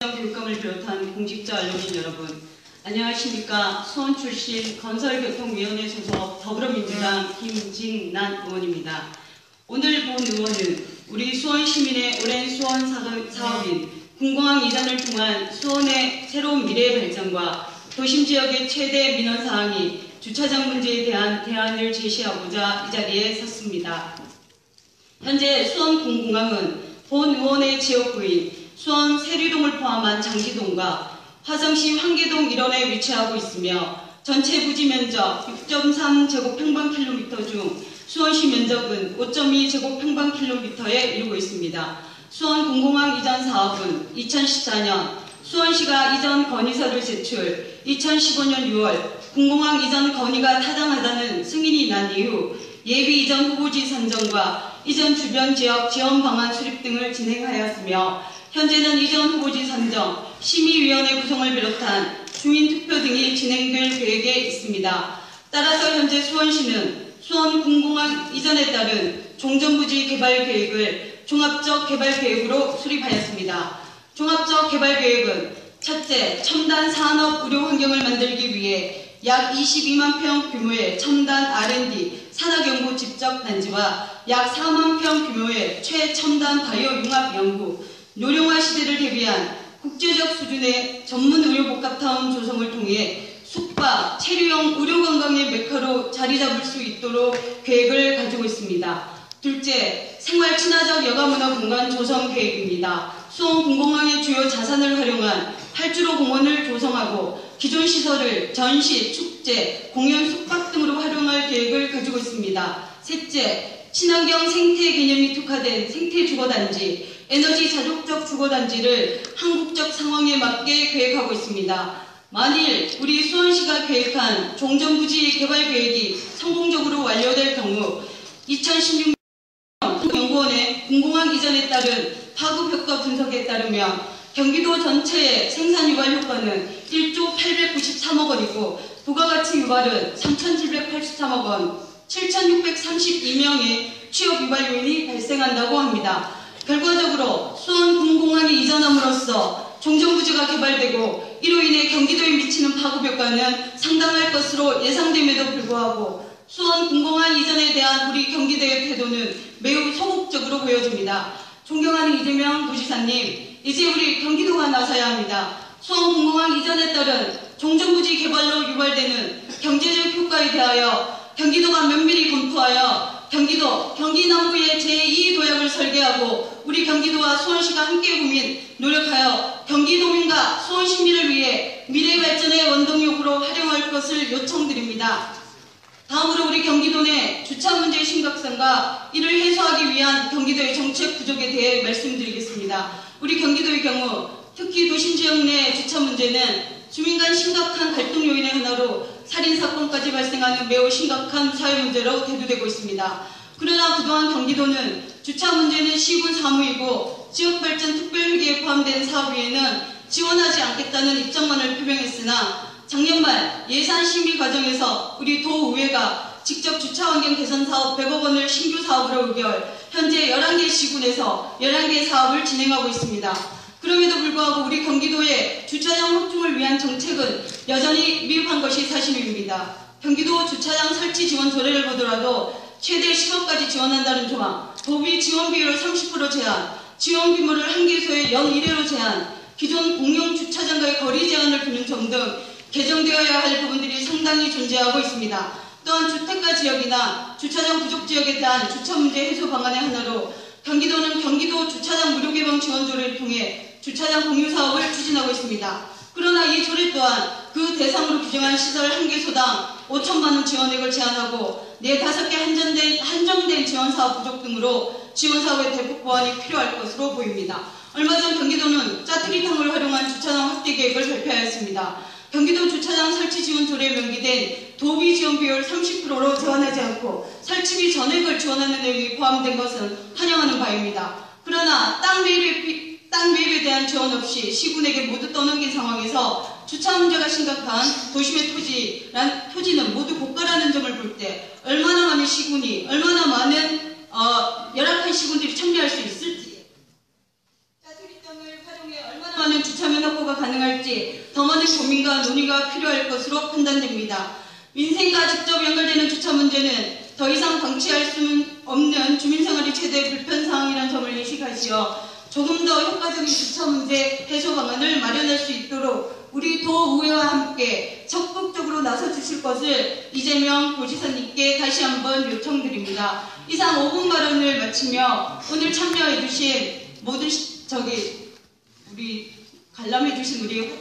교육감을 비롯한 공직자 언론인 여러분, 안녕하십니까. 수원 출신 건설교통위원회 소속 더불어민주당 김진난 의원입니다. 오늘 본 의원은 우리 수원 시민의 오랜 수원 사업인 군공항 이전을 통한 수원의 새로운 미래 발전과 도심 지역의 최대 민원 사항이 주차장 문제에 대한 대안을 제시하고자 이 자리에 섰습니다. 현재 수원 군공항은 본 의원의 지역구인 수원 세류동을 포함한 장지동과 화성시 환계동 일원에 위치하고 있으며 전체 부지 면적 6.3제곱평방킬로미터 중 수원시 면적은 5.2제곱평방킬로미터에 이르고 있습니다. 수원 군공항 이전 사업은 2014년 수원시가 이전 건의서를 제출, 2015년 6월 군공항 이전 건의가 타당하다는 승인이 난 이후 예비 이전 후보지 선정과 이전 주변 지역 지원 방안 수립 등을 진행하였으며 현재는 이전 후보지 선정, 심의위원회 구성을 비롯한 주민투표 등이 진행될 계획에 있습니다. 따라서 현재 수원시는 수원 군공항 이전에 따른 종전부지 개발 계획을 종합적 개발 계획으로 수립하였습니다. 종합적 개발 계획은 첫째, 첨단 산업 의료 환경을 만들기 위해 약 22만 평 규모의 첨단 R&D 산학연구 집적단지와 약 4만 평 규모의 최첨단 바이오 융합 연구, 노령화 시대를 대비한 국제적 수준의 전문 의료 복합타운 조성을 통해 숙박, 체류형 의료관광의 메카로 자리 잡을 수 있도록 계획을 가지고 있습니다. 둘째, 생활 친화적 여가문화 공간 조성 계획입니다. 수원 군공항의 주요 자산을 활용한 8주로 공원을 조성하고 기존 시설을 전시, 축제, 공연, 숙박 등으로 활용할 계획을 가지고 있습니다. 셋째, 친환경 생태 개념이 특화된 생태 주거단지, 에너지 자족적 주거단지를 한국적 상황에 맞게 계획하고 있습니다. 만일 우리 수원시가 계획한 종전부지 개발 계획이 성공적으로 완료될 경우 2016년 연구원의 군공항 이전에 따른 파급 효과 분석에 따르면 경기도 전체의 생산 유발 효과는 1조 893억 원이고 부가가치 유발은 3,783억 원, 7,632명의 취업 유발 요인이 발생한다고 합니다. 결과적으로 수원 군공항이 이전함으로써 종전부지가 개발되고 이로 인해 경기도에 미치는 파급 효과는 상당할 것으로 예상됨에도 불구하고 수원 군공항 이전에 대한 우리 경기도의 태도는 매우 소극적으로 보여집니다. 존경하는 이재명 도지사님, 이제 우리 경기도가 나서야 합니다. 수원 군공항 이전에 따른 종전부지 개발로 유발되는 경제적 효과에 대하여 경기도가 면밀히 검토하여 경기 남부의 제2 도약을 설계하고 우리 경기도와 수원시가 함께 고민, 노력하여 경기도민과 수원 시민을 위해 미래 발전의 원동력으로 활용할 것을 요청드립니다. 다음으로 우리 경기도 내 주차 문제의 심각성과 이를 해소하기 위한 경기도의 정책 부족에 대해 말씀드리겠습니다. 우리 경기도의 경우 특히 도심지역 내 주차 문제는 주민 간 심각한 갈등 요인의 하나로 살인사건까지 발생하는 매우 심각한 사회 문제로 대두되고 있습니다. 그러나 그동안 경기도는 주차 문제는 시군 사무이고 지역발전 특별회계에 포함된 사업위에는 지원하지 않겠다는 입장만을 표명했으나 작년 말 예산 심의 과정에서 우리 도의회가 직접 주차환경 개선 사업 100억 원을 신규 사업으로 의결, 현재 11개 시군에서 11개 사업을 진행하고 있습니다. 그럼에도 불구하고 우리 경기도의 주차장 확충을 위한 정책은 여전히 미흡한 것이 사실입니다. 경기도 주차장 설치 지원 조례를 보더라도 최대 10억까지 지원한다는 조항, 도비 지원 비율 30% 제한, 지원 규모를 1개소에 연 1회로 제한, 기존 공용 주차장과의 거리 제한을 두는 점 등 개정되어야 할 부분들이 상당히 존재하고 있습니다. 또한 주택가 지역이나 주차장 부족 지역에 대한 주차 문제 해소 방안의 하나로 경기도는 경기도 주차장 무료 개방 지원 조례를 통해 주차장 공유 사업을 추진하고 있습니다. 그러나 이 조례 또한 그 대상으로 규정한 시설 1개소당 5천만 원 지원액을 제한하고 4~5개 한정된 지원 사업 부족 등으로 지원 사업의 대폭 보완이 필요할 것으로 보입니다. 얼마 전 경기도는 짜투리탕을 활용한 주차장 확대 계획을 발표하였습니다. 경기도 주차장 설치 지원 조례에 명기된 도비 지원 비율 30%로 제한하지 않고 설치비 전액을 지원하는 내용이 포함된 것은 환영하는 바입니다. 그러나 땅 매입에 대한 지원 없이 시군에게 모두 떠넘긴 상황에서 주차 문제가 심각한 도심의 토지는 모두 고가라는 점을 볼 때 얼마나 많은 시군이, 얼마나 많은 열악한 시군들이 참여할 수 있을지, 짜투리 땅을 활용해 얼마나 많은 주차면 확보가 가능할지 더 많은 고민과 논의가 필요할 것으로 판단됩니다. 민생과 직접 연결되는 주차 문제는 더 이상 방치할 수 없는 주민생활의 최대 불편사항이라는 점을 인식하시어 조금 더 효과적인 주차 문제 해소 방안을 마련할 수 있도록 우리 도의회와 함께 적극적으로 나서주실 것을 이재명 도지사님께 다시 한번 요청드립니다. 이상 5분 발언을 마치며 오늘 참여해주신 모든 우리 관람해주신 우리